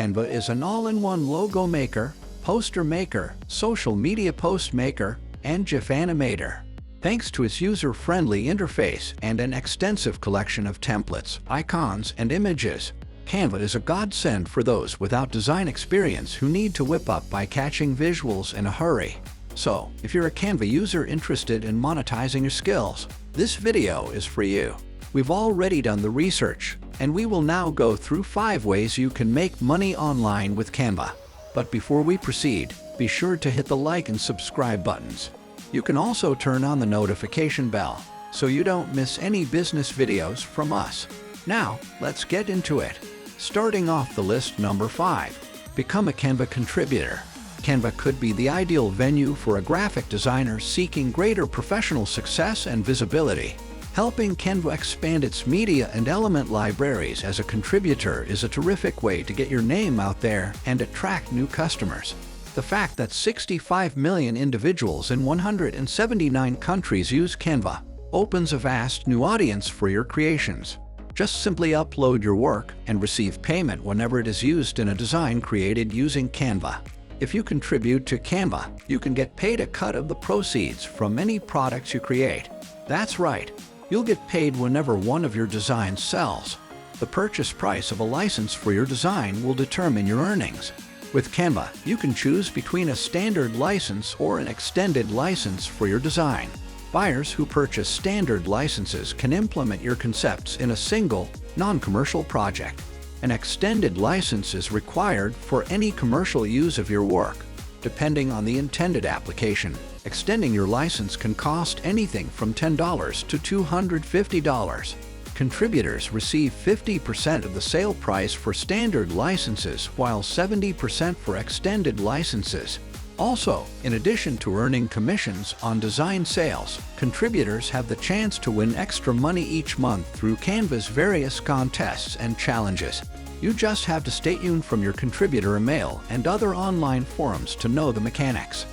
Canva is an all-in-one logo maker, poster maker, social media post maker, and GIF animator. Thanks to its user-friendly interface and an extensive collection of templates, icons, and images, Canva is a godsend for those without design experience who need to whip up eye-catching visuals in a hurry. So, if you're a Canva user interested in monetizing your skills, this video is for you. We've already done the research, and we will now go through 5 ways you can make money online with Canva. But before we proceed, be sure to hit the like and subscribe buttons. You can also turn on the notification bell so you don't miss any business videos from us. Now, let's get into it. Starting off the list, number 5. Become a Canva contributor. Canva could be the ideal venue for a graphic designer seeking greater professional success and visibility. Helping Canva expand its media and element libraries as a contributor is a terrific way to get your name out there and attract new customers. The fact that 65 million individuals in 179 countries use Canva opens a vast new audience for your creations. Just simply upload your work and receive payment whenever it is used in a design created using Canva. If you contribute to Canva, you can get paid a cut of the proceeds from any products you create. That's right, you'll get paid whenever one of your designs sells. The purchase price of a license for your design will determine your earnings. With Canva, you can choose between a standard license or an extended license for your design. Buyers who purchase standard licenses can implement your concepts in a single, non-commercial project. An extended license is required for any commercial use of your work. Depending on the intended application, extending your license can cost anything from $10 to $250. Contributors receive 50% of the sale price for standard licenses, while 70% for extended licenses. Also, in addition to earning commissions on design sales, contributors have the chance to win extra money each month through Canva's various contests and challenges. You just have to stay tuned from your contributor email and other online forums to know the mechanics.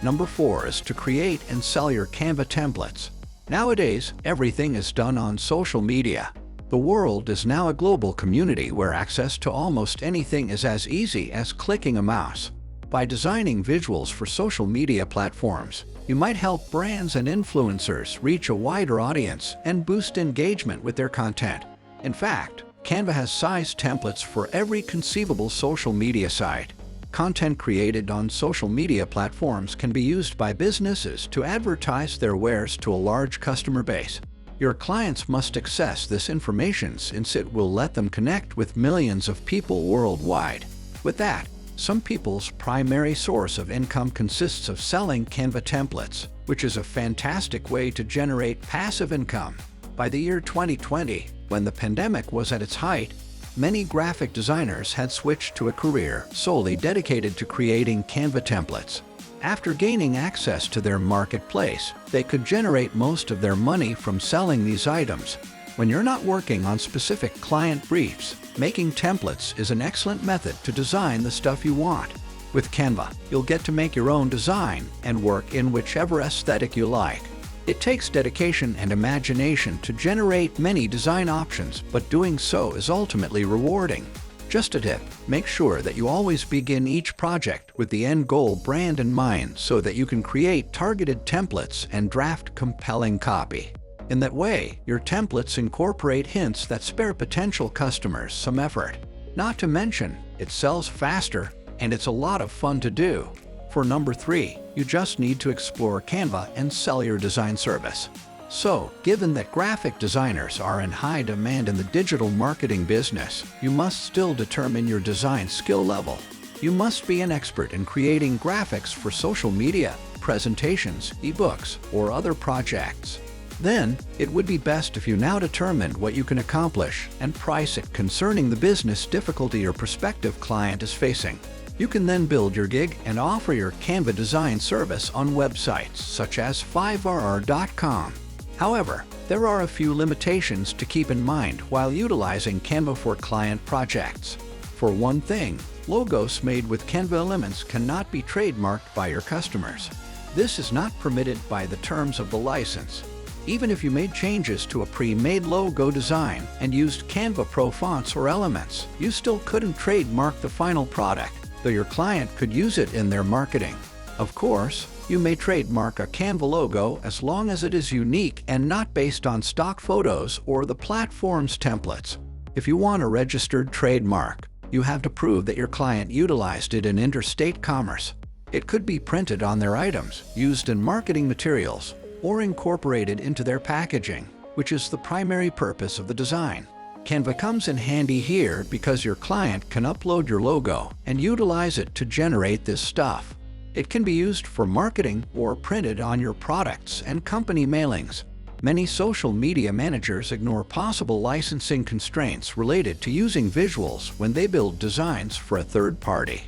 Number 4 is to create and sell your Canva templates. Nowadays, everything is done on social media. The world is now a global community where access to almost anything is as easy as clicking a mouse. By designing visuals for social media platforms, you might help brands and influencers reach a wider audience and boost engagement with their content. In fact, Canva has size templates for every conceivable social media site. Content created on social media platforms can be used by businesses to advertise their wares to a large customer base. Your clients must access this information since it will let them connect with millions of people worldwide. With that, some people's primary source of income consists of selling Canva templates, which is a fantastic way to generate passive income. By the year 2020, when the pandemic was at its height, many graphic designers had switched to a career solely dedicated to creating Canva templates. After gaining access to their marketplace, they could generate most of their money from selling these items. When you're not working on specific client briefs, making templates is an excellent method to design the stuff you want. With Canva, you'll get to make your own design and work in whichever aesthetic you like. It takes dedication and imagination to generate many design options, but doing so is ultimately rewarding. Just a tip, make sure that you always begin each project with the end goal brand in mind so that you can create targeted templates and draft compelling copy. In that way, your templates incorporate hints that spare potential customers some effort. Not to mention, it sells faster and it's a lot of fun to do. For number 3, you just need to explore Canva and sell your design service. So, given that graphic designers are in high demand in the digital marketing business, you must still determine your design skill level. You must be an expert in creating graphics for social media, presentations, ebooks, or other projects. Then, it would be best if you now determined what you can accomplish and price it concerning the business difficulty your prospective client is facing. You can then build your gig and offer your Canva design service on websites such as fiverr.com. However, there are a few limitations to keep in mind while utilizing Canva for client projects. For one thing, logos made with Canva elements cannot be trademarked by your customers. This is not permitted by the terms of the license. Even if you made changes to a pre-made logo design and used Canva Pro fonts or elements, you still couldn't trademark the final product, though your client could use it in their marketing. Of course, you may trademark a Canva logo as long as it is unique and not based on stock photos or the platform's templates. If you want a registered trademark, you have to prove that your client utilized it in interstate commerce. It could be printed on their items, used in marketing materials, or incorporated into their packaging, which is the primary purpose of the design. Canva comes in handy here because your client can upload your logo and utilize it to generate this stuff. It can be used for marketing or printed on your products and company mailings. Many social media managers ignore possible licensing constraints related to using visuals when they build designs for a third party.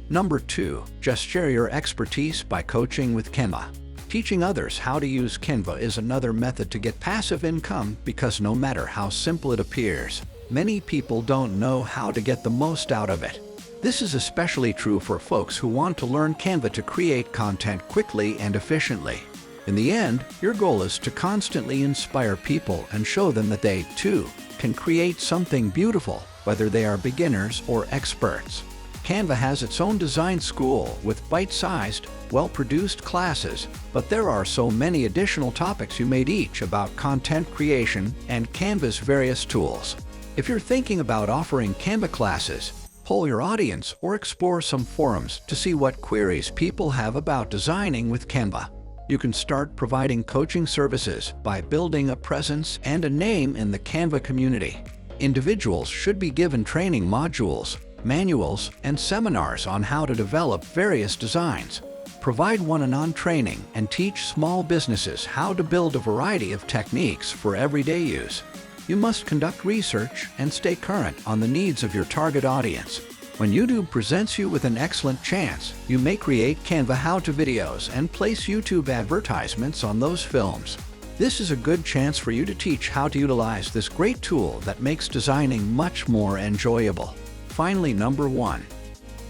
Number 2. Just share your expertise by coaching with Canva. Teaching others how to use Canva is another method to get passive income because no matter how simple it appears, many people don't know how to get the most out of it. This is especially true for folks who want to learn Canva to create content quickly and efficiently. In the end, your goal is to constantly inspire people and show them that they, too, can create something beautiful, whether they are beginners or experts. Canva has its own design school with bite-sized, well-produced classes, but there are so many additional topics you may teach about content creation and Canva's various tools. If you're thinking about offering Canva classes, poll your audience or explore some forums to see what queries people have about designing with Canva. You can start providing coaching services by building a presence and a name in the Canva community. Individuals should be given training modules, manuals, and seminars on how to develop various designs. Provide one-on-one training and teach small businesses how to build a variety of techniques for everyday use. You must conduct research and stay current on the needs of your target audience. When YouTube presents you with an excellent chance, you may create Canva how-to videos and place YouTube advertisements on those films. This is a good chance for you to teach how to utilize this great tool that makes designing much more enjoyable. Finally, number 1.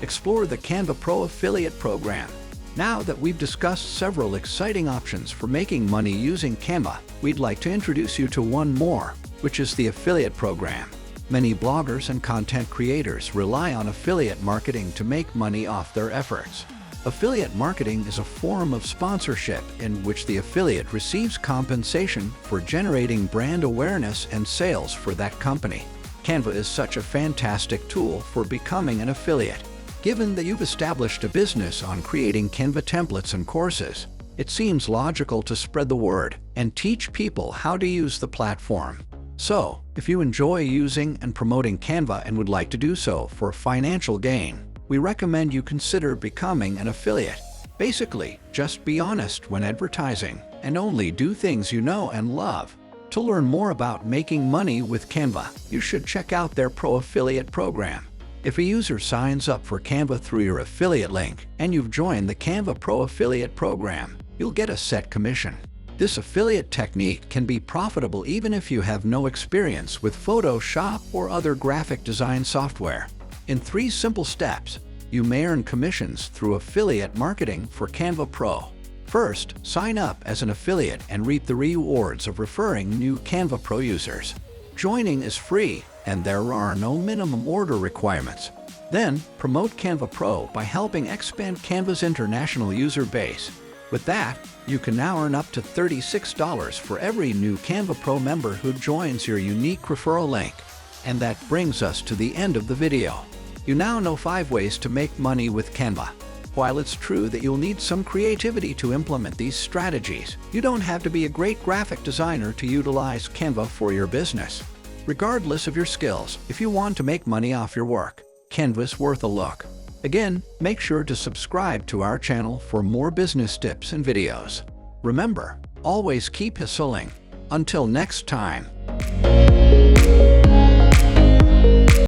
Explore the Canva Pro Affiliate Program. Now that we've discussed several exciting options for making money using Canva, we'd like to introduce you to one more, which is the affiliate program. Many bloggers and content creators rely on affiliate marketing to make money off their efforts. Affiliate marketing is a form of sponsorship in which the affiliate receives compensation for generating brand awareness and sales for that company. Canva is such a fantastic tool for becoming an affiliate. Given that you've established a business on creating Canva templates and courses, it seems logical to spread the word and teach people how to use the platform. So, if you enjoy using and promoting Canva and would like to do so for financial gain, we recommend you consider becoming an affiliate. Basically, just be honest when advertising and only do things you know and love. To learn more about making money with Canva, you should check out their Pro Affiliate program. If a user signs up for Canva through your affiliate link and you've joined the Canva Pro Affiliate program, you'll get a set commission. This affiliate technique can be profitable even if you have no experience with Photoshop or other graphic design software. In 3 simple steps, you may earn commissions through affiliate marketing for Canva Pro. First, sign up as an affiliate and reap the rewards of referring new Canva Pro users. Joining is free, and there are no minimum order requirements. Then, promote Canva Pro by helping expand Canva's international user base. With that, you can now earn up to $36 for every new Canva Pro member who joins your unique referral link. And that brings us to the end of the video. You now know 5 ways to make money with Canva. While it's true that you'll need some creativity to implement these strategies, you don't have to be a great graphic designer to utilize Canva for your business. Regardless of your skills, if you want to make money off your work, Canva's worth a look. Again, make sure to subscribe to our channel for more business tips and videos. Remember, always keep hustling. Until next time.